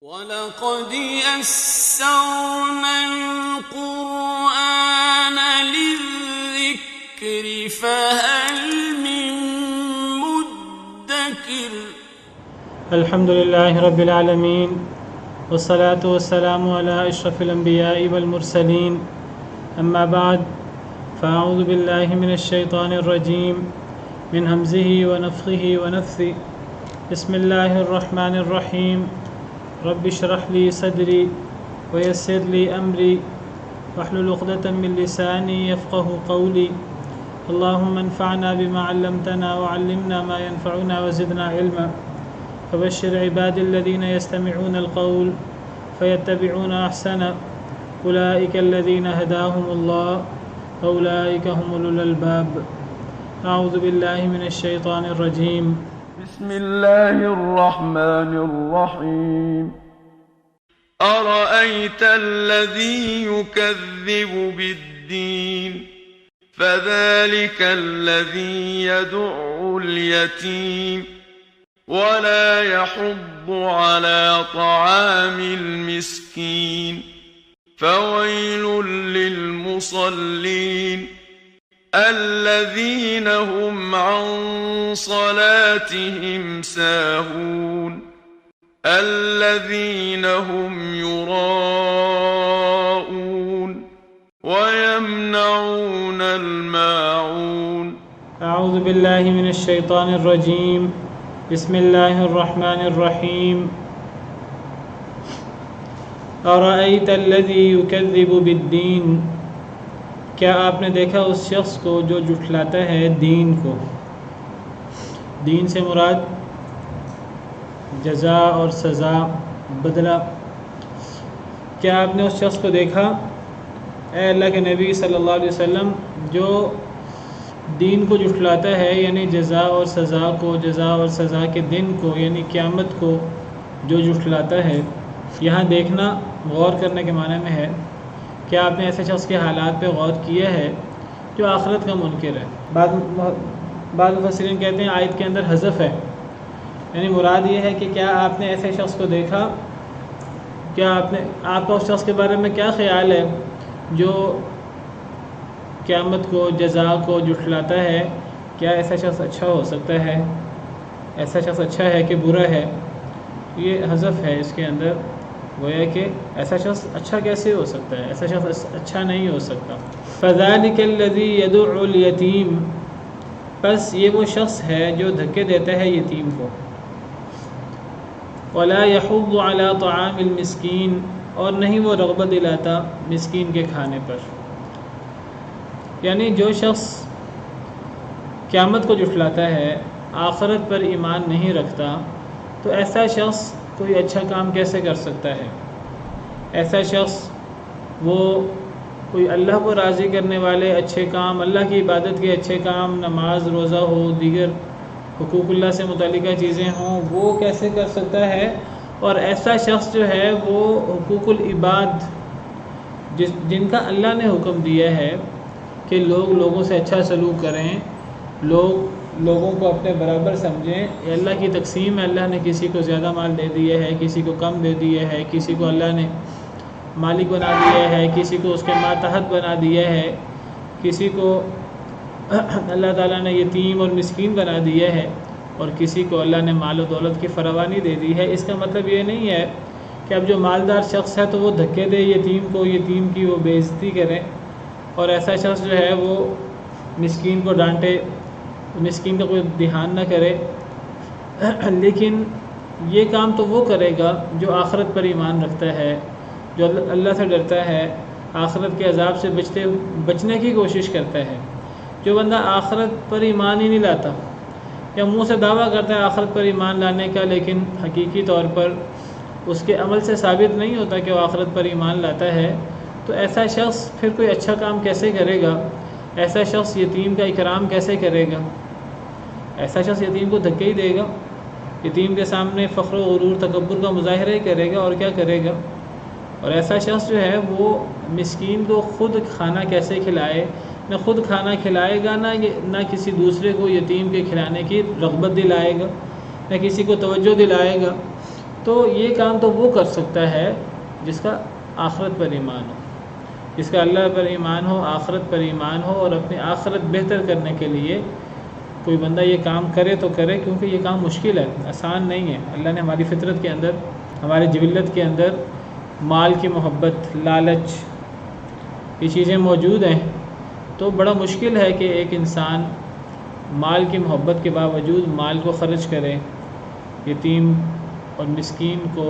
وَلَقَدْ يَسَّرْنَا الْقُرْآنَ لِلذِّكْرِ فَهَلْ مِن مُّدَّكِرٍ الحمد لله رب العالمين والصلاة والسلام على أشرف الأنبياء والمرسلين أما بعد فأعوذ بالله من الشيطان الرجيم من همزه ونفخه ونفثه بسم الله الرحمن الرحيم رب اشرح لي صدري ويسر لي أمري واحلل عقدة من لساني يفقه قولي اللهم انفعنا بما علمتنا وعلمنا ما ينفعنا وزدنا علما فبشر عبادي الذين يستمعون القول فيتبعون أحسنه أولئك الذين هداهم الله أولئك هم أولو الألباب أعوذ بالله من الشيطان الرجيم بسم الله الرحمن الرحيم أرأيت الذي يكذب بالدين فذلك الذي يدع اليتيم ولا يحض على طعام المسكين فويل للمصلين الذين هم عن صلاتهم ساهون الذين هم يراءون ويمنعون الماعون أعوذ بالله من الشيطان الرجيم بسم الله الرحمن الرحيم أرأيت الذي يكذب بالدين کیا آپ نے دیکھا اس شخص کو جو جھٹلاتا ہے دین کو؟ دین سے مراد جزا اور سزا، بدلہ۔ کیا آپ نے اس شخص کو دیکھا اے اللہ کے نبی صلی اللہ علیہ وسلم جو دین کو جھٹلاتا ہے، یعنی جزا اور سزا کو، جزا اور سزا کے دن کو یعنی قیامت کو جو جھٹلاتا ہے؟ یہاں دیکھنا غور کرنے کے معنی میں ہے۔ کیا آپ نے ایسے شخص کے حالات پہ غور کیا ہے جو آخرت کا منکر ہے؟ بعض مفسرین کہتے ہیں آیت کے اندر حذف ہے، یعنی مراد یہ ہے کہ کیا آپ نے ایسے شخص کو دیکھا، کیا آپ کا اس شخص کے بارے میں کیا خیال ہے جو قیامت کو، جزا کو جھٹلاتا ہے؟ کیا ایسا شخص اچھا ہو سکتا ہے؟ ایسا شخص اچھا ہے کہ برا ہے؟ یہ حذف ہے اس کے اندر، گویا کہ ایسا شخص اچھا کیسے ہو سکتا ہے؟ ایسا شخص اچھا نہیں ہو سکتا۔ فَذَلِكَ الَّذِي يَدُعُّ الْيَتِيمَ، پس یہ وہ شخص ہے جو دھکے دیتا ہے یتیم کو۔ وَلَا يَحُضُّ عَلَى طَعَامِ الْمِسْكِينِ، اور نہیں وہ رغبت دلاتا مسکین کے کھانے پر۔ یعنی جو شخص قیامت کو جھٹلاتا ہے، آخرت پر ایمان نہیں رکھتا، تو ایسا شخص کوئی اچھا کام کیسے کر سکتا ہے؟ ایسا شخص وہ کوئی اللہ کو راضی کرنے والے اچھے کام، اللہ کی عبادت کے اچھے کام، نماز، روزہ ہو، دیگر حقوق اللہ سے متعلقہ چیزیں ہوں، وہ کیسے کر سکتا ہے؟ اور ایسا شخص جو ہے وہ حقوق العباد جن کا اللہ نے حکم دیا ہے کہ لوگوں سے اچھا سلوک کریں، لوگوں کو اپنے برابر سمجھیں، یہ اللہ کی تقسیم ہے۔ اللہ نے کسی کو زیادہ مال دے دیا ہے، کسی کو کم دے دیا ہے، کسی کو اللہ نے مالک بنا دیا ہے، کسی کو اس کے ماتحت بنا دیا ہے، کسی کو اللہ تعالیٰ نے یتیم اور مسکین بنا دیا ہے، اور کسی کو اللہ نے مال و دولت کی فراوانی دے دی ہے۔ اس کا مطلب یہ نہیں ہے کہ اب جو مالدار شخص ہے تو وہ دھکے دے یتیم کو، یتیم کی وہ بے عزتی کرے، اور ایسا شخص جو ہے وہ مسکین کو ڈانٹے، مسکین کا کوئی دھیان نہ کرے۔ لیکن یہ کام تو وہ کرے گا جو آخرت پر ایمان رکھتا ہے، جو اللہ سے ڈرتا ہے، آخرت کے عذاب سے بچنے کی کوشش کرتا ہے۔ جو بندہ آخرت پر ایمان ہی نہیں لاتا، یا منہ سے دعویٰ کرتا ہے آخرت پر ایمان لانے کا، لیکن حقیقی طور پر اس کے عمل سے ثابت نہیں ہوتا کہ وہ آخرت پر ایمان لاتا ہے، تو ایسا شخص پھر کوئی اچھا کام کیسے کرے گا؟ ایسا شخص یتیم کا اکرام کیسے کرے گا؟ ایسا شخص یتیم کو دھکے ہی دے گا، یتیم کے سامنے فخر و غرور، تکبر کا مظاہرہ ہی کرے گا، اور کیا کرے گا؟ اور ایسا شخص جو ہے وہ مسکین کو خود کھانا کیسے کھلائے؟ نہ خود کھانا کھلائے گا، نہ کسی دوسرے کو یتیم کے کھلانے کی رغبت دلائے گا، نہ کسی کو توجہ دلائے گا۔ تو یہ کام تو وہ کر سکتا ہے جس کا آخرت پر ایمان ہو، جس کا اللہ پر ایمان ہو، آخرت پر ایمان ہو، اور اپنی آخرت بہتر کرنے کے لیے کوئی بندہ یہ کام کرے تو کرے، کیونکہ یہ کام مشکل ہے، آسان نہیں ہے۔ اللہ نے ہماری فطرت کے اندر، ہماری جبلت کے اندر مال کی محبت، لالچ، یہ چیزیں موجود ہیں، تو بڑا مشکل ہے کہ ایک انسان مال کی محبت کے باوجود مال کو خرچ کرے، یتیم اور مسکین کو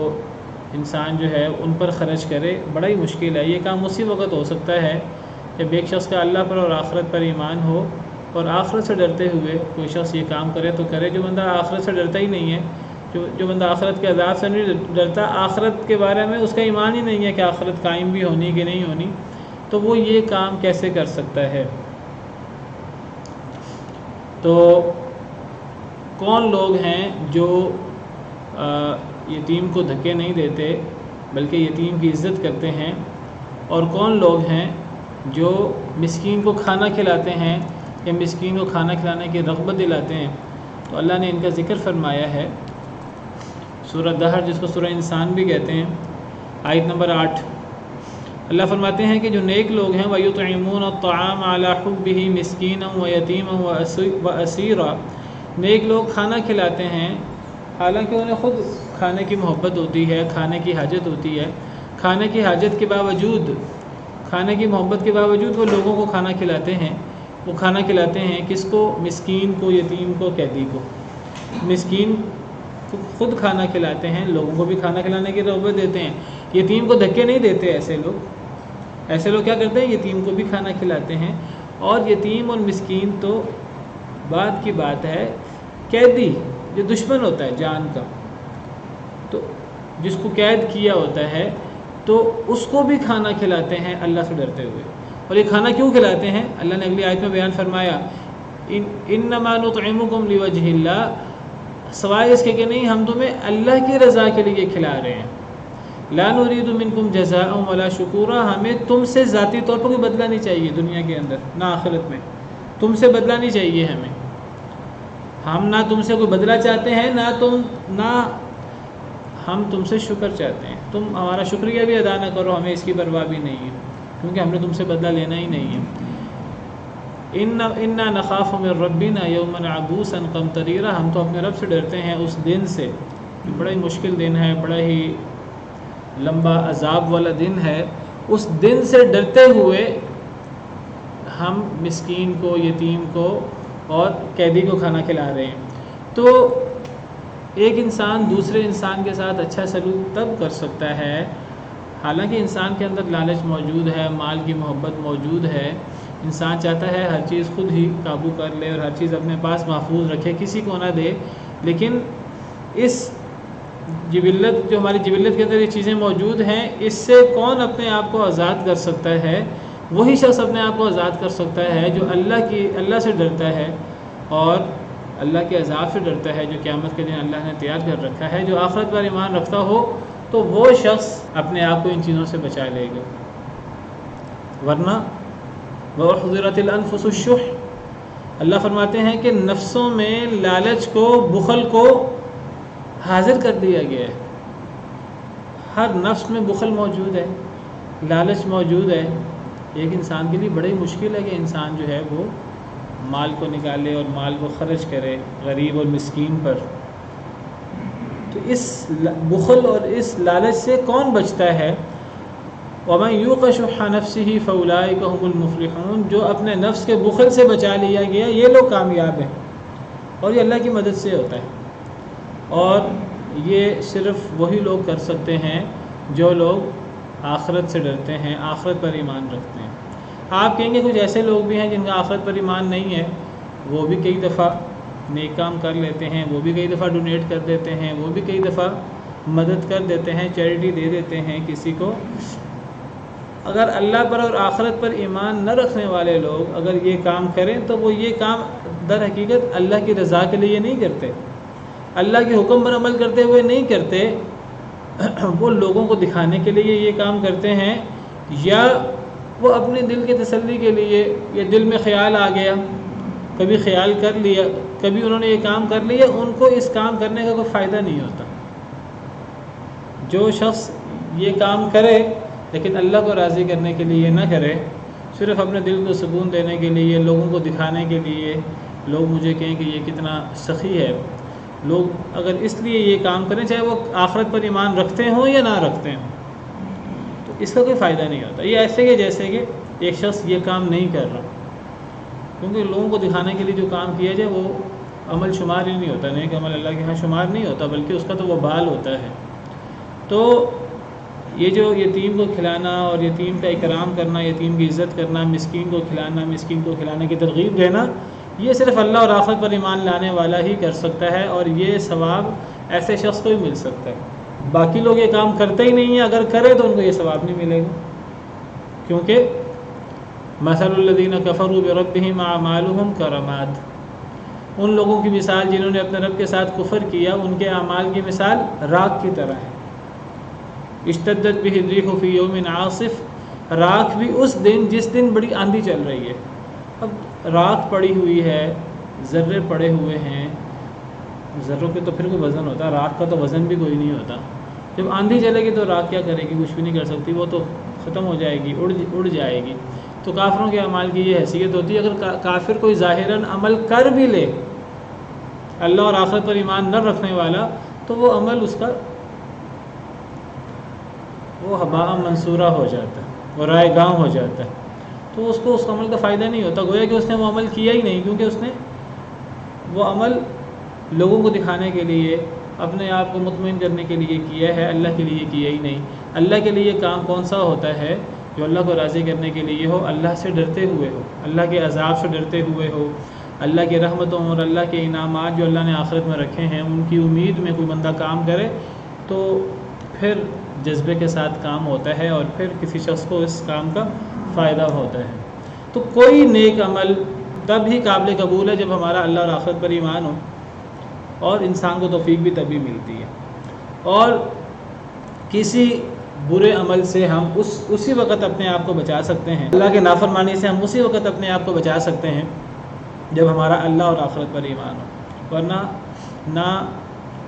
انسان جو ہے ان پر خرچ کرے، بڑا ہی مشکل ہے۔ یہ کام اسی وقت ہو سکتا ہے جب ایک شخص کا اللہ پر اور آخرت پر ایمان ہو، اور آخرت سے ڈرتے ہوئے کوئی شخص یہ کام کرے تو کرے۔ جو بندہ آخرت سے ڈرتا ہی نہیں ہے، جو بندہ آخرت کے عذاب سے نہیں ڈرتا، آخرت کے بارے میں اس کا ایمان ہی نہیں ہے کہ آخرت قائم بھی ہونی کہ نہیں ہونی، تو وہ یہ کام کیسے کر سکتا ہے؟ تو کون لوگ ہیں جو یتیم کو دھکے نہیں دیتے بلکہ یتیم کی عزت کرتے ہیں، اور کون لوگ ہیں جو مسکین کو کھانا کھلاتے ہیں یا مسکین کو کھانا کھلانے کی رغبت دلاتے ہیں؟ تو اللہ نے ان کا ذکر فرمایا ہے سورہ دہر، جس کو سورہ انسان بھی کہتے ہیں، آیت نمبر 8۔ اللہ فرماتے ہیں کہ جو نیک لوگ ہیں وَيُطْعِمُونَ الطَّعَامَ عَلَى حُبِّهِ مِسْكِينًا وَيَتِيمًا وَأَسِيرًا، نیک لوگ کھانا کھلاتے ہیں حالانکہ انہیں خود کھانے کی محبت ہوتی ہے، کھانے کی حاجت ہوتی ہے، کھانے کی حاجت کے باوجود، کھانے کی محبت کے باوجود وہ لوگوں کو کھانا کھلاتے ہیں۔ وہ کھانا کھلاتے ہیں کس کو؟ مسکین کو، یتیم کو، قیدی کو۔ مسکین کو خود کھانا کھلاتے ہیں، لوگوں کو بھی کھانا کھلانے کی رغبت دیتے ہیں۔ یتیم کو دھکے نہیں دیتے ایسے لوگ کیا کرتے ہیں؟ یتیم کو بھی کھانا کھلاتے ہیں۔ اور یتیم اور مسکین تو بعد کی بات ہے، قیدی جو دشمن ہوتا ہے جان کا، تو جس کو قید کیا ہوتا ہے، تو اس کو بھی کھانا کھلاتے ہیں اللہ سے ڈرتے ہوئے۔ اور یہ کھانا کیوں کھلاتے ہیں؟ اللہ نے اگلی آیت میں بیان فرمایا انما نطعمکم لوجہ اللہ، سوائے اس کے کہ نہیں ہم تمہیں اللہ کی رضا کے لیے کھلا رہے ہیں۔ لا نرید منکم جزاء ولا شکورا، ہمیں تم سے ذاتی طور پر کوئی بدلہ نہیں چاہیے دنیا کے اندر، نہ آخرت میں تم سے بدلہ نہیں چاہیے ہمیں۔ ہم نہ تم سے کوئی بدلہ چاہتے ہیں، نہ ہم تم سے شکر چاہتے ہیں۔ تم ہمارا شکریہ بھی ادا نہ کرو، ہمیں اس کی پرواہ بھی نہیں ہے، کیونکہ ہم نے تم سے بدلہ لینا ہی نہیں ہے۔ انا نخاف من ربنا یوما عبوسا قمطریرا، ہم تو اپنے رب سے ڈرتے ہیں اس دن سے، بڑا ہی مشکل دن ہے، بڑا ہی لمبا عذاب والا دن ہے۔ اس دن سے ڈرتے ہوئے ہم مسکین کو، یتیم کو اور قیدی کو کھانا کھلا رہے ہیں۔ تو ایک انسان دوسرے انسان کے ساتھ اچھا سلوک تب کر سکتا ہے، حالانکہ انسان کے اندر لالچ موجود ہے، مال کی محبت موجود ہے، انسان چاہتا ہے ہر چیز خود ہی قابو کر لے اور ہر چیز اپنے پاس محفوظ رکھے، کسی کو نہ دے، لیکن اس جبلت، جو ہماری جبلت کے اندر یہ چیزیں موجود ہیں، اس سے کون اپنے آپ کو آزاد کر سکتا ہے؟ وہی شخص اپنے آپ کو آزاد کر سکتا ہے جو اللہ سے ڈرتا ہے اور اللہ کے عذاب سے ڈرتا ہے، جو قیامت کے دن اللہ نے تیار کر رکھا ہے۔ جو آخرت پر ایمان رکھتا ہو تو وہ شخص اپنے آپ کو ان چیزوں سے بچا لے گا، ورنہ وَأُحْضِرَتِ الْأَنفُسُ الشُّحَّ، اللہ فرماتے ہیں کہ نفسوں میں لالچ کو، بخل کو حاضر کر دیا گیا ہے۔ ہر نفس میں بخل موجود ہے، لالچ موجود ہے۔ ایک انسان کے لیے بڑی مشکل ہے کہ انسان جو ہے وہ مال کو نکالے اور مال کو خرچ کرے غریب اور مسکین پر۔ تو اس بخل اور اس لالچ سے کون بچتا ہے؟ وَمَنْ يُوقَ شُحَّ نَفْسِهِ فَأُولَٰئِكَ هُمُ الْمُفْلِحُونَ، جو اپنے نفس کے بخل سے بچا لیا گیا یہ لوگ کامیاب ہیں، اور یہ اللہ کی مدد سے ہوتا ہے۔ اور یہ صرف وہی لوگ کر سکتے ہیں جو لوگ آخرت سے ڈرتے ہیں، آخرت پر ایمان رکھتے ہیں۔ آپ کہیں گے کچھ ایسے لوگ بھی ہیں جن کا آخرت پر ایمان نہیں ہے، وہ بھی کئی دفعہ نیک کام کر لیتے ہیں، وہ بھی کئی دفعہ ڈونیٹ کر دیتے ہیں، وہ بھی کئی دفعہ مدد کر دیتے ہیں، چیریٹی دے دیتے ہیں کسی کو۔ اگر اللہ پر اور آخرت پر ایمان نہ رکھنے والے لوگ اگر یہ کام کریں تو وہ یہ کام در حقیقت اللہ کی رضا کے لیے نہیں کرتے، اللہ کے حکم پر عمل کرتے ہوئے نہیں کرتے، وہ لوگوں کو دکھانے کے لیے یہ کام کرتے ہیں، یا وہ اپنے دل کی تسلی کے لیے، یا دل میں خیال آ گیا، کبھی خیال کر لیا، کبھی انہوں نے یہ کام کر لیا، ان کو اس کام کرنے کا کوئی فائدہ نہیں ہوتا۔ جو شخص یہ کام کرے لیکن اللہ کو راضی کرنے کے لیے نہ کرے، صرف اپنے دل کو سکون دینے کے لیے، لوگوں کو دکھانے کے لیے، لوگ مجھے کہیں کہ یہ کتنا سخی ہے، لوگ اگر اس لیے یہ کام کریں چاہے وہ آخرت پر ایمان رکھتے ہوں یا نہ رکھتے ہوں، تو اس کا کوئی فائدہ نہیں ہوتا۔ یہ ایسے کہ جیسے کہ ایک شخص یہ کام نہیں کر رہا، کیونکہ لوگوں کو دکھانے کے لیے جو کام کیا جائے وہ عمل شمار ہی نہیں ہوتا، نیک عمل اللہ کے ہاں شمار نہیں ہوتا، بلکہ اس کا تو وہ بال ہوتا ہے۔ تو یہ جو یتیم کو کھلانا اور یتیم کا اکرام کرنا، یتیم کی عزت کرنا، مسکین کو کھلانا، مسکین کو کھلانے کی ترغیب دینا، یہ صرف اللہ اور آخرت پر ایمان لانے والا ہی کر سکتا ہے، اور یہ ثواب ایسے شخص کو ہی مل سکتا ہے۔ باقی لوگ یہ کام کرتے ہی نہیں ہیں، اگر کرے تو ان کو یہ ثواب نہیں ملے گا، کیونکہ مثل الذین کفروا بربہم اعمالہم کرماد، ان لوگوں کی مثال جنہوں نے اپنے رب کے ساتھ کفر کیا، ان کے اعمال کی مثال راکھ کی طرح ہے۔ اشتدت بہ الریح فی یوم عاصف، راکھ بھی اس دن جس دن بڑی آندھی چل رہی ہے۔ اب راکھ پڑی ہوئی ہے، ذرے پڑے ہوئے ہیں، ذروں پہ تو پھر کوئی وزن ہوتا ہے، راکھ کا تو وزن بھی کوئی نہیں ہوتا۔ جب آندھی چلے گی تو راکھ کیا کرے گی؟ کچھ بھی نہیں کر سکتی، وہ تو ختم ہو جائے گی، اڑ جائے گی۔ تو کافروں کے اعمال کی یہ حیثیت ہوتی ہے، اگر کافر کوئی ظاہراً عمل کر بھی لے اللہ اور آخرت پر ایمان نہ رکھنے والا، تو وہ عمل اس کا وہ ہباء منصورہ ہو جاتا ہے، وہ رائے گاں ہو جاتا ہے، تو اس کو اس عمل کا فائدہ نہیں ہوتا، گویا کہ اس نے وہ عمل کیا ہی نہیں، کیونکہ اس نے وہ عمل لوگوں کو دکھانے کے لیے، اپنے آپ کو مطمئن کرنے کے لیے کیا ہے، اللہ کے لیے کیا ہی نہیں۔ اللہ کے لیے کام کون سا ہوتا ہے؟ جو اللہ کو راضی کرنے کے لیے ہو، اللہ سے ڈرتے ہوئے ہو، اللہ کے عذاب سے ڈرتے ہوئے ہو، اللہ کی رحمتوں اور اللہ کے انعامات جو اللہ نے آخرت میں رکھے ہیں ان کی امید میں کوئی بندہ کام کرے، تو پھر جذبے کے ساتھ کام ہوتا ہے، اور پھر کسی شخص کو اس کام کا فائدہ ہوتا ہے۔ تو کوئی نیک عمل تب ہی قابل قبول ہے جب ہمارا اللہ اور آخرت پر ایمان ہو، اور انسان کو توفیق بھی تبھی ملتی ہے۔ اور کسی برے عمل سے ہم اسی وقت اپنے آپ کو بچا سکتے ہیں، اللہ کے نافرمانی سے ہم اسی وقت اپنے آپ کو بچا سکتے ہیں جب ہمارا اللہ اور آخرت پر ایمان ہو، ورنہ نہ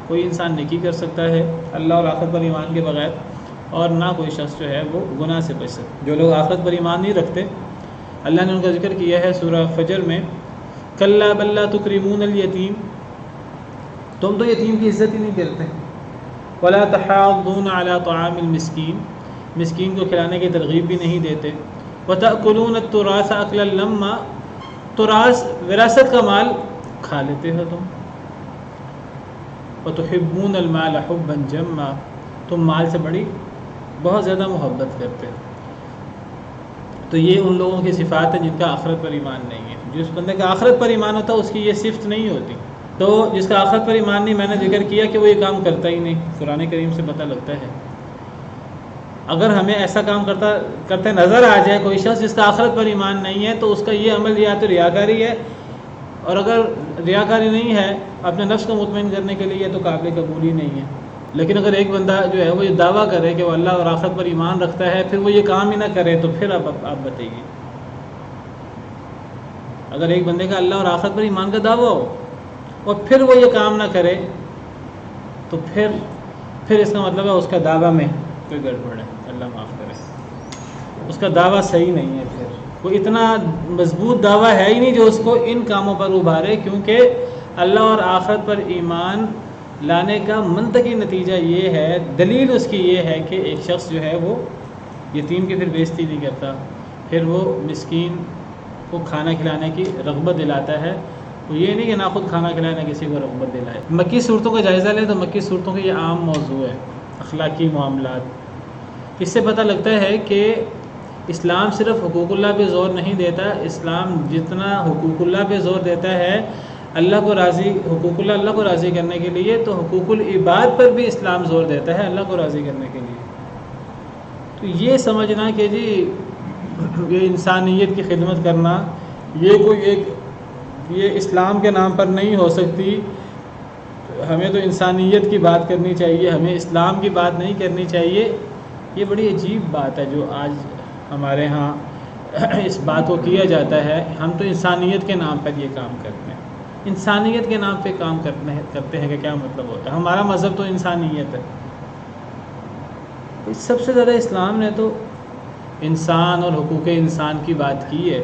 کوئی انسان نیکی کر سکتا ہے اللہ اور آخرت پر ایمان کے بغیر، اور نہ کوئی شخص جو ہے وہ گناہ سے بچ سکتا۔ جو لوگ آخرت پر ایمان نہیں رکھتے، اللہ نے ان کا ذکر کیا ہے سورہ فجر میں، کلا بل لا تکرمون الیتیم، تم تو یتیم کی عزت ہی نہیں کرتے، ولا تحاضون علی طعام المسکین، مسکین کو کھلانے کی ترغیب بھی نہیں دیتے، وتأکلون التراث اکلا لما، تراث وراثت کا مال کھا لیتے ہو تم، وتحبون المال حبا جما، تم مال سے بہت زیادہ محبت کرتے ہو۔ تو یہ ان لوگوں کی صفات ہیں جن کا آخرت پر ایمان نہیں ہے۔ جس بندے کا آخرت پر ایمان ہوتا ہے اس کی یہ صفت نہیں ہوتی۔ تو جس کا آخرت پر ایمان نہیں، میں نے ذکر کیا کہ وہ یہ کام کرتا ہی نہیں، قرآن کریم سے پتہ لگتا ہے۔ اگر ہمیں ایسا کام کرتے نظر آ جائے کوئی شخص جس کا آخرت پر ایمان نہیں ہے، تو اس کا یہ عمل یا تو ریاکاری ہے، اور اگر ریاکاری نہیں ہے اپنے نفس کو مطمئن کرنے کے لیے، تو قابل قبول ہی نہیں ہے۔ لیکن اگر ایک بندہ جو ہے وہ یہ دعویٰ کرے کہ وہ اللہ اور آخرت پر ایمان رکھتا ہے، پھر وہ یہ کام ہی نہ کرے، تو پھر آپ بتائیے، اگر ایک بندے کا اللہ اور آخرت پر ایمان کا دعویٰ ہو اور پھر وہ یہ کام نہ کرے، تو پھر اس کا مطلب ہے اس کا دعویٰ میں کوئی گڑبڑ ہے، اللہ معاف کرے، اس کا دعویٰ صحیح نہیں ہے، پھر وہ اتنا مضبوط دعویٰ ہے ہی نہیں جو اس کو ان کاموں پر ابھارے۔ کیونکہ اللہ اور آخرت پر ایمان لانے کا منطقی نتیجہ یہ ہے، دلیل اس کی یہ ہے کہ ایک شخص جو ہے وہ یتیم کی پھر بے عزتی نہیں کرتا، پھر وہ مسکین کو کھانا کھلانے کی رغبت دلاتا ہے، تو یہ نہیں کہ نہ خود کھانا کھلانا کسی کو رغبت دلائے۔ مکی صورتوں کا جائزہ لیں تو مکی صورتوں کا یہ عام موضوع ہے، اخلاقی معاملات۔ اس سے پتہ لگتا ہے کہ اسلام صرف حقوق اللہ پہ زور نہیں دیتا، اسلام جتنا حقوق اللہ پہ زور دیتا ہے حقوق اللہ کو راضی کرنے کے لیے، تو حقوق العباد پر بھی اسلام زور دیتا ہے اللہ کو راضی کرنے کے لیے۔ تو یہ سمجھنا کہ جی یہ انسانیت کی خدمت کرنا یہ اسلام کے نام پر نہیں ہو سکتی، ہمیں تو انسانیت کی بات کرنی چاہیے، ہمیں اسلام کی بات نہیں کرنی چاہیے، یہ بڑی عجیب بات ہے جو آج ہمارے ہاں اس بات کو کیا جاتا ہے۔ ہم تو انسانیت کے نام پر یہ کام کرتے ہیں، انسانیت کے نام پہ کام کرتے ہیں کہ کیا مطلب ہوتا ہے؟ ہمارا مذہب تو انسانیت ہے، سب سے زیادہ اسلام نے تو انسان اور حقوق انسان کی بات کی ہے.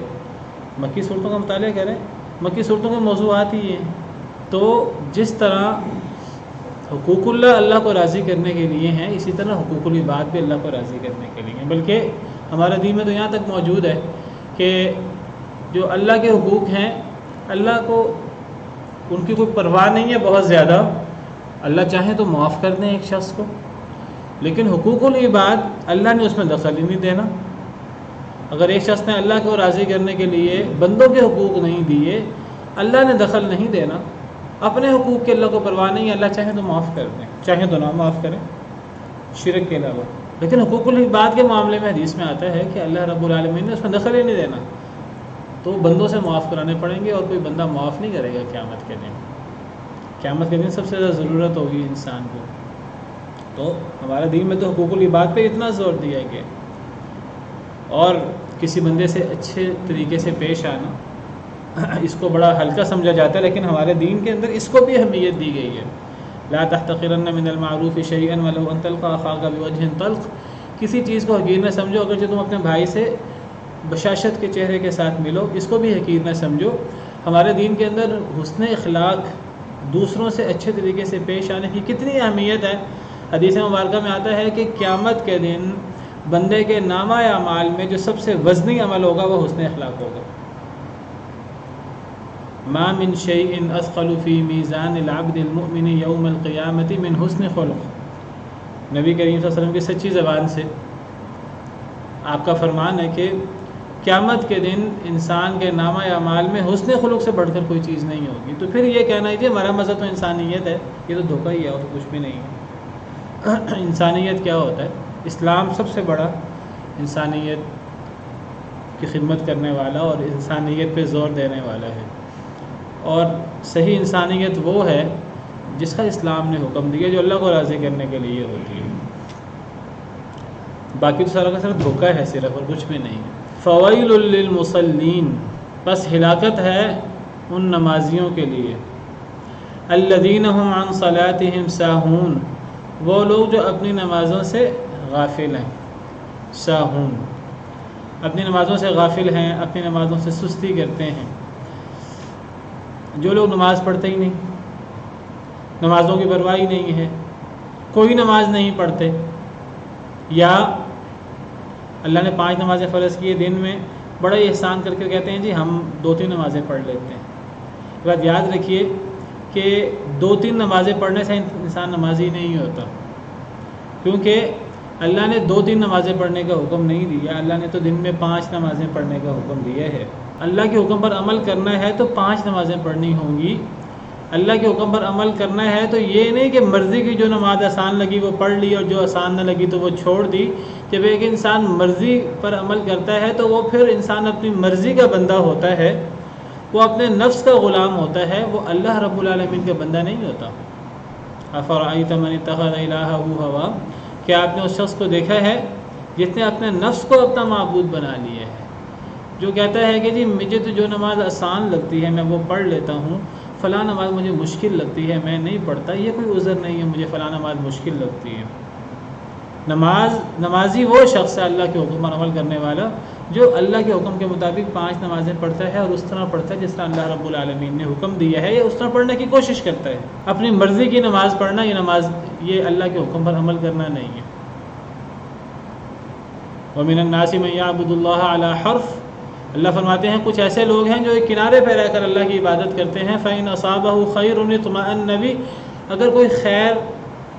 مکی صورتوں کا مطالعہ کریں, مکی صورتوں کے موضوعات ہی ہیں. تو جس طرح حقوق اللہ کو راضی کرنے کے لیے ہیں, اسی طرح حقوق العباد بھی اللہ کو راضی کرنے کے لیے ہیں. بلکہ ہمارا دین میں تو یہاں تک موجود ہے کہ جو اللہ کے حقوق ہیں, اللہ کو ان کی کوئی پرواہ نہیں ہے بہت زیادہ. اللہ چاہے تو معاف کر دیں ایک شخص کو, لیکن حقوق العباد اللہ نے اس میں دخل ہی نہیں دینا. اگر ایک شخص نے اللہ کو راضی کرنے کے لیے بندوں کے حقوق نہیں دیے, اللہ نے دخل نہیں دینا. اپنے حقوق کے اللہ کو پرواہ نہیں, اللہ چاہے تو معاف کر دیں, چاہے تو نہ معاف کریں شرک کے علاوہ. لیکن حقوق العباد کے معاملے میں حدیث میں آتا ہے کہ اللہ رب العالمین نے اس میں دخل ہی نہیں دینا, تو بندوں سے معاف کرانے پڑیں گے, اور کوئی بندہ معاف نہیں کرے گا قیامت کے دن. قیامت کے دن سب سے زیادہ ضرورت ہوگی انسان کو. تو ہمارے دین میں تو حقوق العباد پہ اتنا زور دیا گیا, اور کسی بندے سے اچھے طریقے سے پیش آنا اس کو بڑا ہلکا سمجھا جاتا ہے, لیکن ہمارے دین کے اندر اس کو بھی اہمیت دی گئی ہے. لا تحتقرن من المعروف شیئا ولو ان تلقى اخاك بوجه طلق. کسی چیز کو حقیر نہ سمجھو اگرچہ تم اپنے بھائی سے بشاشت کے چہرے کے ساتھ ملو, اس کو بھی حقیر نہ سمجھو. ہمارے دین کے اندر حسن اخلاق, دوسروں سے اچھے طریقے سے پیش آنے کی کتنی اہمیت ہے. حدیث مبارکہ میں آتا ہے کہ قیامت کے دن بندے کے نامہ اعمال میں جو سب سے وزنی عمل ہوگا وہ حسن اخلاق ہوگا. ما من شیء اثقل فی میزان العبد المؤمن یوم القیامت من حسن خلق. نبی کریم صلی اللہ علیہ وسلم کی سچی زبان سے آپ کا فرمان ہے کہ قیامت کے دن انسان کے نامہ اعمال میں حسن خلق سے بڑھ کر کوئی چیز نہیں ہوگی. تو پھر یہ کہنا ہے کہ ہمارا مذہب تو انسانیت ہے, یہ تو دھوکہ ہی ہے اور کچھ بھی نہیں ہے. انسانیت کیا ہوتا ہے؟ اسلام سب سے بڑا انسانیت کی خدمت کرنے والا اور انسانیت پہ زور دینے والا ہے. اور صحیح انسانیت وہ ہے جس کا اسلام نے حکم دیا, جو اللہ کو راضی کرنے کے لیے ہوتی ہے. باقی تو سارا کا سارا دھوکہ ہے صرف, اور کچھ بھی نہیں. فویل للمصلین, بس ہلاکت ہے ان نمازیوں کے لیے. الذین هم عن صلاتهم ساہون, وہ لوگ جو اپنی نمازوں سے غافل ہیں. ساہون, اپنی نمازوں سے غافل ہیں, اپنی نمازوں سے سستی کرتے ہیں. جو لوگ نماز پڑھتے ہی نہیں, نمازوں کی پرواہی نہیں ہے, کوئی نماز نہیں پڑھتے, یا اللہ نے 5 نمازیں فرض کی دن میں, بڑا ہی احسان کر کے کہتے ہیں جی ہم 2-3 نمازیں پڑھ لیتے ہیں. بات یاد رکھیے کہ 2-3 نمازیں پڑھنے سے انسان نمازی نہیں ہوتا, کیونکہ اللہ نے 2-3 نمازیں پڑھنے کا حکم نہیں دیا. اللہ نے تو دن میں 5 نمازیں پڑھنے کا حکم دیا ہے. اللہ کے حکم پر عمل کرنا ہے تو 5 نمازیں پڑھنی ہوں گی. اللہ کے حکم پر عمل کرنا ہے تو یہ نہیں کہ مرضی کی جو نماز آسان لگی وہ پڑھ لی اور جو آسان نہ لگی تو وہ چھوڑ دی. جب ایک انسان مرضی پر عمل کرتا ہے تو وہ پھر انسان اپنی مرضی کا بندہ ہوتا ہے, وہ اپنے نفس کا غلام ہوتا ہے, وہ اللہ رب العالمین کا بندہ نہیں ہوتا. افرأیت من اتخذ الہہ ہوا, کیا آپ نے اس شخص کو دیکھا ہے جس نے اپنے نفس کو اپنا معبود بنا لیا ہے, جو کہتا ہے کہ جی مجھے تو جو نماز آسان لگتی ہے میں وہ پڑھ لیتا ہوں, فلاں نماز مجھے مشکل لگتی ہے میں نہیں پڑھتا. یہ کوئی عذر نہیں ہے مجھے فلاں نماز مشکل لگتی ہے. نمازی وہ شخص ہے اللہ کے حکم پر عمل کرنے والا جو اللہ کے حکم کے مطابق 5 نمازیں پڑھتا ہے, اور اس طرح پڑھتا ہے جس طرح اللہ رب العالمین نے حکم دیا ہے, یا اس طرح پڑھنے کی کوشش کرتا ہے. اپنی مرضی کی نماز پڑھنا یہ اللہ کے حکم پر عمل کرنا نہیں ہے. وَمِنَ النَّاسِ مَن يَعْبُدُ اللَّهَ عَلَى حَرْفٍ, اللہ فرماتے ہیں کچھ ایسے لوگ ہیں جو ایک کنارے پہ رہ کر اللہ کی عبادت کرتے ہیں. فَإِنْ أَصَابَهُ خَيْرٌ اطْمَأَنَّ بِهِ, اگر کوئی خیر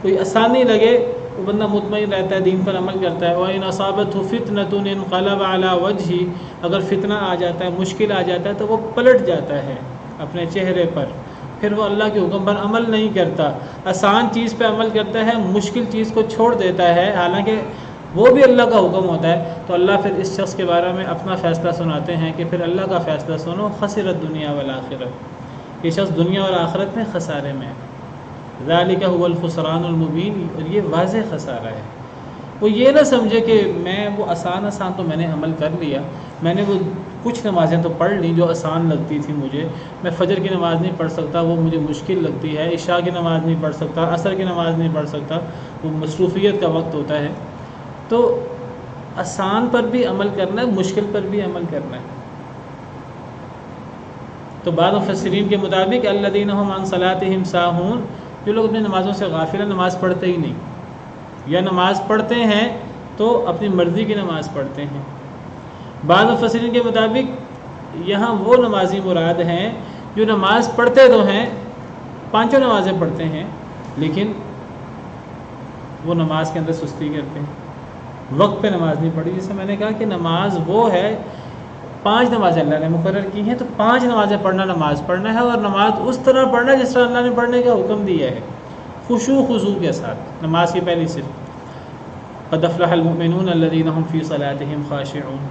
کوئی آسانی لگے وہ بندہ مطمئن رہتا ہے, دین پر عمل کرتا ہے. وَإِنْ أَصَابَتْهُ فِتْنَةٌ انقلب عَلَى وَجْهِهِ, اگر فتنہ آ جاتا ہے, مشکل آ جاتا ہے تو وہ پلٹ جاتا ہے اپنے چہرے پر, پھر وہ اللہ کے حکم پر عمل نہیں کرتا, آسان چیز پہ عمل کرتا ہے, مشکل چیز کو چھوڑ دیتا ہے, حالانکہ وہ بھی اللہ کا حکم ہوتا ہے. تو اللہ پھر اس شخص کے بارے میں اپنا فیصلہ سناتے ہیں کہ پھر اللہ کا فیصلہ سنو. خسرت دنیا والآخرہ, یہ شخص دنیا اور آخرت میں خسارے میں ہے. ذالک هو الخسران المبین, اور یہ واضح خسارہ ہے. وہ یہ نہ سمجھے کہ میں وہ آسان تو میں نے عمل کر لیا, میں نے وہ کچھ نمازیں تو پڑھ لیں جو آسان لگتی تھی مجھے, میں فجر کی نماز نہیں پڑھ سکتا وہ مجھے مشکل لگتی ہے, عشاء کی نماز نہیں پڑھ سکتا, عصر کی نماز نہیں پڑھ سکتا وہ مصروفیت کا وقت ہوتا ہے. تو آسان پر بھی عمل کرنا ہے، مشکل پر بھی عمل کرنا ہے۔ تو بعض مفسرین کے مطابق الذین هم عن صلاتهم ساہون، جو لوگ اپنی نمازوں سے غافل ہیں، نماز پڑھتے ہی نہیں، یا نماز پڑھتے ہیں تو اپنی مرضی کی نماز پڑھتے ہیں۔ بعض مفسرین کے مطابق یہاں وہ نمازی مراد ہیں جو نماز پڑھتے تو ہیں، پانچوں نمازیں پڑھتے ہیں، لیکن وہ نماز کے اندر سستی کرتے ہیں، وقت پہ نماز نہیں پڑھی۔ جیسے میں نے کہا کہ نماز وہ ہے، 5 نمازیں اللہ نے مقرر کی ہیں، تو 5 نمازیں پڑھنا نماز پڑھنا ہے، اور نماز اس طرح پڑھنا جس طرح اللہ نے پڑھنے کا حکم دیا ہے، خشوع خضوع کے ساتھ۔ نماز کی پہلی صرف قد افلح المؤمنون الذین هم فی صلاتهم خاشعون،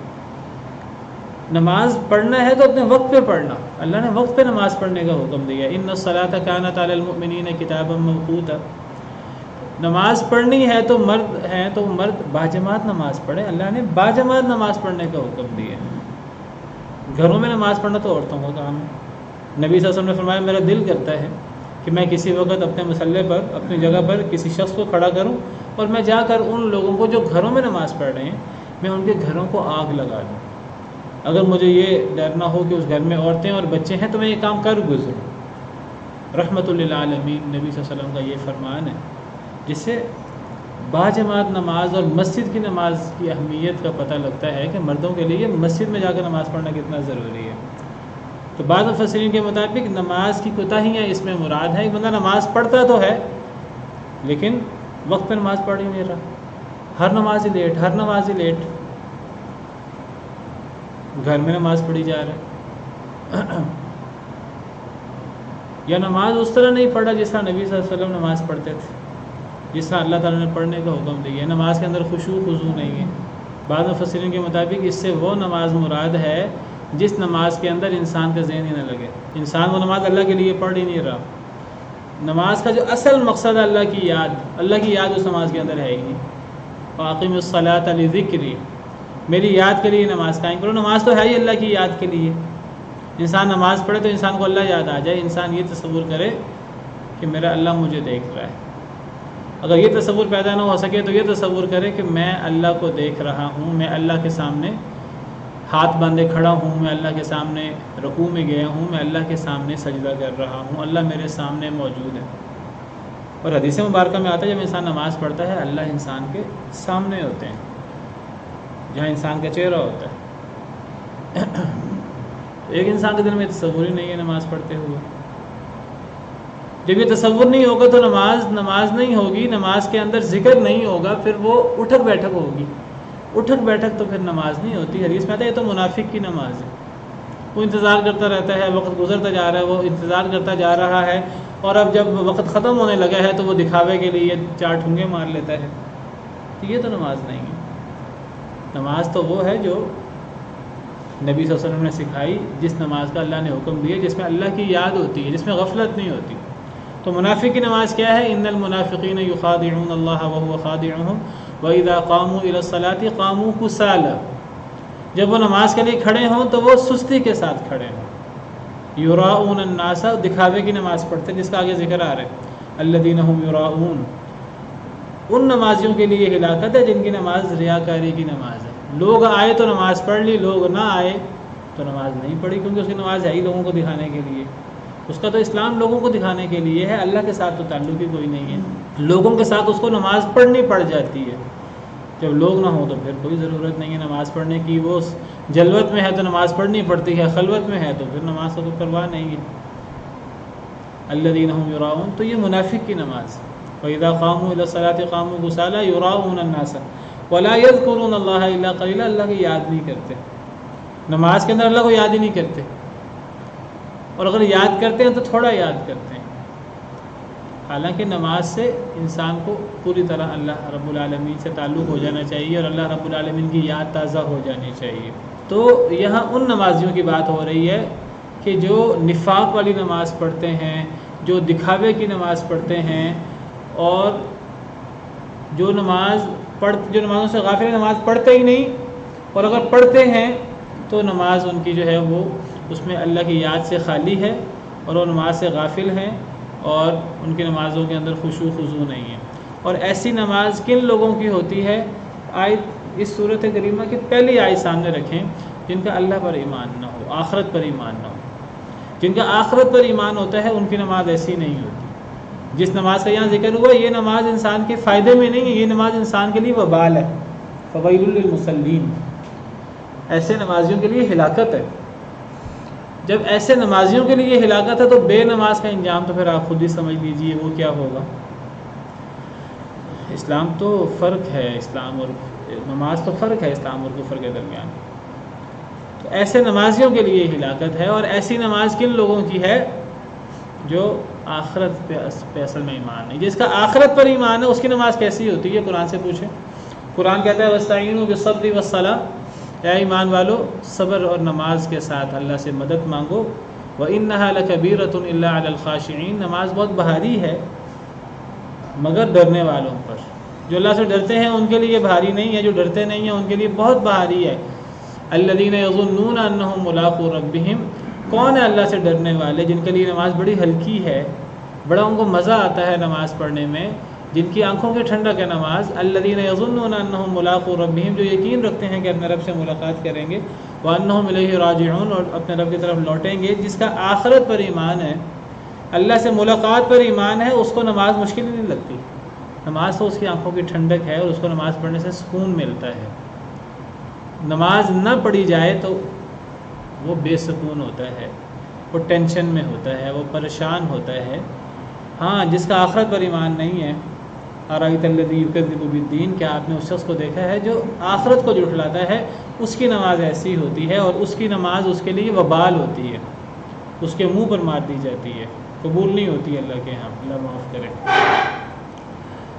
نماز پڑھنا ہے تو اپنے وقت پہ پڑھنا، اللہ نے وقت پہ نماز پڑھنے کا حکم دیا۔ ان الصلاۃ کانت علی المؤمنین کتابا موقوتا، نماز پڑھنی ہے تو مرد باجماعت نماز پڑھے، اللہ نے باجماعت نماز پڑھنے کا حکم دیا ہے۔ گھروں میں نماز پڑھنا تو عورتوں کا کام ہے۔ نبی صلی اللہ علیہ وسلم نے فرمایا میرا دل کرتا ہے کہ میں کسی وقت اپنے مصلے پر، اپنی جگہ پر کسی شخص کو کھڑا کروں اور میں جا کر ان لوگوں کو جو گھروں میں نماز پڑھ رہے ہیں، میں ان کے گھروں کو آگ لگا دوں۔ اگر مجھے یہ ڈر نہ ہو کہ اس گھر میں عورتیں اور بچے ہیں تو میں یہ کام کر گزروں۔ رحمت للعالمین نبی صلی اللہ علیہ وسلم کا یہ فرمان ہے، جس سے باجماعت نماز اور مسجد کی نماز کی اہمیت کا پتہ لگتا ہے کہ مردوں کے لیے مسجد میں جا کر نماز پڑھنا کتنا ضروری ہے۔ تو بعض مفسرین کے مطابق نماز کی کوتاہیاں اس میں مراد ہے، بندہ نماز پڑھتا تو ہے لیکن وقت پہ نماز پڑھ ہی نہیں رہا، ہر نماز ہی لیٹ، گھر میں نماز پڑھی جا رہا ہے، یا نماز اس طرح نہیں پڑھا جس طرح نبی صلی اللہ علیہ وسلم نماز پڑھتے تھے، جس طرح اللہ تعالیٰ نے پڑھنے کا حکم دیا ہے۔ نماز کے اندر خشوع خضوع نہیں ہے۔ بعض مفسرین کے مطابق اس سے وہ نماز مراد ہے جس نماز کے اندر انسان کا ذہن ہی نہ لگے، انسان وہ نماز اللہ کے لیے پڑھ ہی نہیں رہا۔ نماز کا جو اصل مقصد ہے اللہ کی یاد اس نماز کے اندر ہے ہی نہیں۔ وَأَقِمِ الصَّلَاةَ لِذِكْرِي، میری یاد کے لیے نماز قائم کرو۔ نماز تو ہے ہی اللہ کی یاد کے لیے، انسان نماز پڑھے تو انسان کو اللہ یاد آ جائے، انسان یہ تصور کرے کہ میرا اللہ مجھے دیکھ رہا ہے۔ اگر یہ تصور پیدا نہ ہو سکے تو یہ تصور کرے کہ میں اللہ کو دیکھ رہا ہوں، میں اللہ کے سامنے ہاتھ باندھے کھڑا ہوں، میں اللہ کے سامنے رکوع میں گیا ہوں، میں اللہ کے سامنے سجدہ کر رہا ہوں، اللہ میرے سامنے موجود ہے۔ اور حدیث مبارکہ میں آتا ہے جب انسان نماز پڑھتا ہے اللہ انسان کے سامنے ہوتے ہیں، جہاں انسان کا چہرہ ہوتا ہے۔ ایک انسان کے دل میں تصور ہی نہیں ہے نماز پڑھتے ہوئے۔ جب یہ تصور نہیں ہوگا تو نماز نہیں ہوگی، نماز کے اندر ذکر نہیں ہوگا، پھر وہ اٹھک بیٹھک ہوگی، اٹھک بیٹھک تو پھر نماز نہیں ہوتی۔ حدیث میں آتا ہے یہ تو منافق کی نماز ہے، وہ انتظار کرتا رہتا ہے، وقت گزرتا جا رہا ہے، وہ انتظار کرتا جا رہا ہے، اور اب جب وقت ختم ہونے لگا ہے تو وہ دکھاوے کے لیے 4 ٹھونگے مار لیتا ہے۔ تو یہ تو نماز نہیں ہے۔ نماز تو وہ ہے جو نبی صلی اللہ علیہ وسلم نے سکھائی، جس نماز کا اللہ نے حکم دیا، جس میں اللہ کی یاد ہوتی ہے، جس میں غفلت نہیں ہوتی۔ تو منافق کی نماز کیا ہے؟ ان المنافقین یخادعون اللہ وهو خادعهم واذا قاموا الى الصلاة قاموا کسالى، جب وہ نماز کے لیے کھڑے ہوں تو وہ سستی کے ساتھ کھڑے ہوں۔ یراؤون الناس، دکھاوے کی نماز پڑھتے جس کا آگے ذکر آ رہا ہے، الذین هم یراؤون، ان نمازیوں کے لیے ہلاکت ہے جن کی نماز ریاکاری کی نماز ہے۔ لوگ آئے تو نماز پڑھ لی، لوگ نہ آئے تو نماز نہیں پڑھی، کیونکہ اس کی نماز ہے ہی لوگوں کو دکھانے کے لیے، اس کا تو اسلام لوگوں کو دکھانے کے لیے ہے، اللہ کے ساتھ تو تعلق ہی کوئی نہیں ہے۔ لوگوں کے ساتھ اس کو نماز پڑھنی پڑ جاتی ہے، جب لوگ نہ ہوں تو پھر کوئی ضرورت نہیں ہے نماز پڑھنے کی۔ وہ جلوت میں ہے تو نماز پڑھنی پڑتی ہے، خلوت میں ہے تو پھر نماز کا کوئی پرواہ نہیں ہے۔ الذین هم یراؤون، تو یہ منافق کی نماز۔ وَإِذَا قَامُوا إِلَى الصَّلَاةِ قَامُوا كُسَالَىٰ يُرَاءُونَ النَّاسَ وَلَا يَذْكُرُونَ اللَّهَ إِلَّا قَلِيلًا، اللہ کی یاد نہیں کرتے، نماز کے اندر اللہ کو یاد ہی نہیں کرتے، اور اگر یاد کرتے ہیں تو تھوڑا یاد کرتے ہیں۔ حالانکہ نماز سے انسان کو پوری طرح اللہ رب العالمین سے تعلق ہو جانا چاہیے، اور اللہ رب العالمین کی یاد تازہ ہو جانی چاہیے۔ تو یہاں ان نمازیوں کی بات ہو رہی ہے کہ جو نفاق والی نماز پڑھتے ہیں، جو دکھاوے کی نماز پڑھتے ہیں، اور جو نمازوں سے غافل نماز پڑھتے ہی نہیں، اور اگر پڑھتے ہیں تو نماز ان کی جو ہے وہ اس میں اللہ کی یاد سے خالی ہے، اور وہ نماز سے غافل ہیں، اور ان کی نمازوں کے اندر خشوع خضوع نہیں ہے۔ اور ایسی نماز کن لوگوں کی ہوتی ہے؟ آیت اس صورت کریمہ کی پہلی آیت سامنے رکھیں جن کا اللہ پر ایمان نہ ہو، آخرت پر ایمان نہ ہو. جن کا آخرت پر ایمان ہوتا ہے ان کی نماز ایسی نہیں ہوتی. جس نماز کا یہاں ذکر ہوا یہ نماز انسان کے فائدے میں نہیں ہے، یہ نماز انسان کے لیے وبال ہے. فویل للمصلین، ایسے نمازیوں کے لیے ہلاکت ہے. جب ایسے نمازیوں کے لیے ہلاکت ہے تو بے نماز کا انجام تو پھر آپ خود ہی سمجھ لیجئے وہ کیا ہوگا. اسلام تو فرق ہے، اسلام اور نماز تو فرق ہے اسلام اور کفر کے درمیان. تو ایسے نمازیوں کے لیے ہلاکت ہے. اور ایسی نماز کن لوگوں کی ہے؟ جو آخرت پہ اصل میں ایمان نہیں. جس کا آخرت پر ایمان ہے اس کی نماز کیسی ہوتی ہے؟ قرآن سے پوچھیں. قرآن کہتا ہے وَاسْتَعِینُوا بِالصَّبْرِ وَالصَّلَاةِ، اے ایمان والو صبر اور نماز کے ساتھ اللہ سے مدد مانگو. وَإِنَّهَا لَكَبِيرَةٌ إِلَّا عَلَى الْخَاشِعِينَ، نماز بہت بھاری ہے مگر ڈرنے والوں پر. جو اللہ سے ڈرتے ہیں ان کے لیے بھاری نہیں ہے، جو ڈرتے نہیں ہیں ان کے لیے بہت بھاری ہے. الَّذِينَ يَظُنُّونَ أَنَّهُم مُّلَاقُو رَبِّهِمْ، کون ہے اللہ سے ڈرنے والے جن کے لیے نماز بڑی ہلکی ہے، بڑا ان کو مزہ آتا ہے نماز پڑھنے میں، جن کی آنکھوں کی ٹھنڈک ہے نماز. الَّذِينَ يَظُنُّونَ أَنَّهُم مُّلَاقُو رَبِّهِمْ، جو یقین رکھتے ہیں کہ اپنے رب سے ملاقات کریں گے. وَأَنَّهُمْ إِلَيْهِ راجعون، اور اپنے رب کی طرف لوٹیں گے. جس کا آخرت پر ایمان ہے، اللہ سے ملاقات پر ایمان ہے، اس کو نماز مشکل نہیں لگتی. نماز تو اس کی آنکھوں کی ٹھنڈک ہے اور اس کو نماز پڑھنے سے سکون ملتا ہے. نماز نہ پڑھی جائے تو وہ بے سکون ہوتا ہے، وہ ٹینشن میں ہوتا ہے، وہ پریشان ہوتا ہے. ہاں جس کا آخرت پر ایمان نہیں ہے، أَرَأَيْتَ الَّذِي يُكَذِّبُ بِالدِّينِ، کیا آپ نے اس شخص کو دیکھا ہے جو آخرت کو جھٹلاتا ہے؟ اس کی نماز ایسی ہوتی ہے اور اس کی نماز اس کے لیے وبال ہوتی ہے، اس کے منہ پر مار دی جاتی ہے، قبول نہیں ہوتی اللہ کے ہاں. اللہ معاف کرے.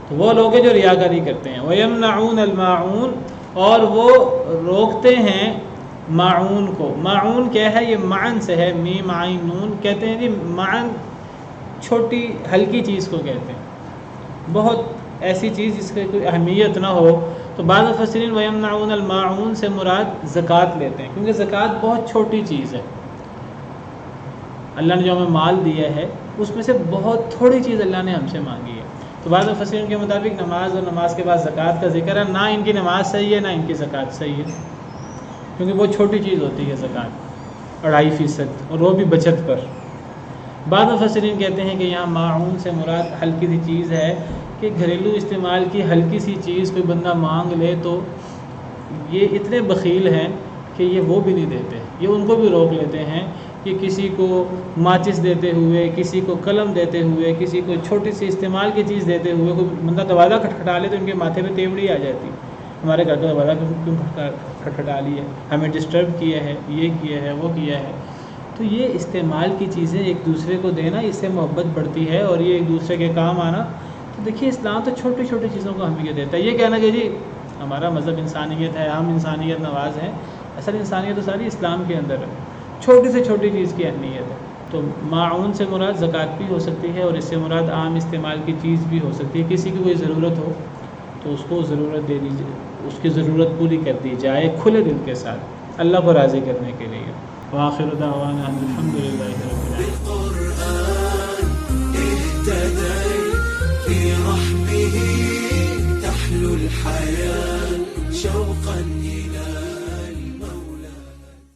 تو وہ لوگ ہیں جو ریاکاری کرتے ہیں. وَيَمْنَعُونَ الْمَاعُونَ، اور وہ روکتے ہیں معون کو. معون کیا ہے؟ یہ معن سے ہے، میم عین نون. کہتے ہیں جی معن چھوٹی ہلکی چیز کو کہتے ہیں، بہت ایسی چیز جس کی کوئی اہمیت نہ ہو. تو بعض مفسرین وَيَمْنَعُونَ الْمَاعُونَ سے مراد زکوٰۃ لیتے ہیں، کیونکہ زکوٰۃ بہت چھوٹی چیز ہے. اللہ نے جو ہمیں مال دیا ہے اس میں سے بہت تھوڑی چیز اللہ نے ہم سے مانگی ہے. تو بعض مفسرین کے مطابق نماز اور نماز کے بعد زکوٰۃ کا ذکر ہے. نہ ان کی نماز صحیح ہے نہ ان کی زکوٰۃ صحیح ہے، کیونکہ وہ چھوٹی چیز ہوتی ہے زکوٰۃ، 2.5%، اور وہ بھی بچت پر. بعض مفسرین کہتے ہیں کہ یہاں معون سے مراد ہلکی سی چیز ہے، کہ گھریلو استعمال کی ہلکی سی چیز کوئی بندہ مانگ لے تو یہ اتنے بخیل ہیں کہ یہ وہ بھی نہیں دیتے. یہ ان کو بھی روک لیتے ہیں کہ کسی کو ماچس دیتے ہوئے، کسی کو قلم دیتے ہوئے، کسی کو چھوٹی سی استعمال کی چیز دیتے ہوئے کوئی بندہ دروازہ کھٹکھٹا لے تو ان کے ماتھے پہ تیوڑی آ جاتی. ہمارے گھر کا دروازہ کیوں کھٹکھٹا لیا، ہمیں ڈسٹرب کیا ہے، یہ کیا ہے، وہ کیا ہے. تو یہ استعمال کی چیزیں ایک دوسرے کو دینا، اس سے محبت بڑھتی ہے اور یہ ایک دوسرے کے کام آنا. تو دیکھیے اسلام تو چھوٹی چھوٹی چیزوں کو ہمیں یہ دیتا ہے. یہ کہنا کہ جی ہمارا مذہب انسانیت ہے، ہم انسانیت نواز ہیں، اصل انسانیت تو ساری اسلام کے اندر ہے. چھوٹی سے چھوٹی چیز کی اہمیت ہے. تو معاون سے مراد زکوٰۃ بھی ہو سکتی ہے اور اس سے مراد عام استعمال کی چیز بھی ہو سکتی ہے. کسی کی کوئی ضرورت ہو تو اس کو ضرورت دے دی جائے، اس کی ضرورت پوری کر دی جائے کھلے دل کے ساتھ اللہ کو راضی کرنے کے لیے. وآخر دعوانا الحمد للہ رب العالمین. في رحمه تحلو الحياة شوقا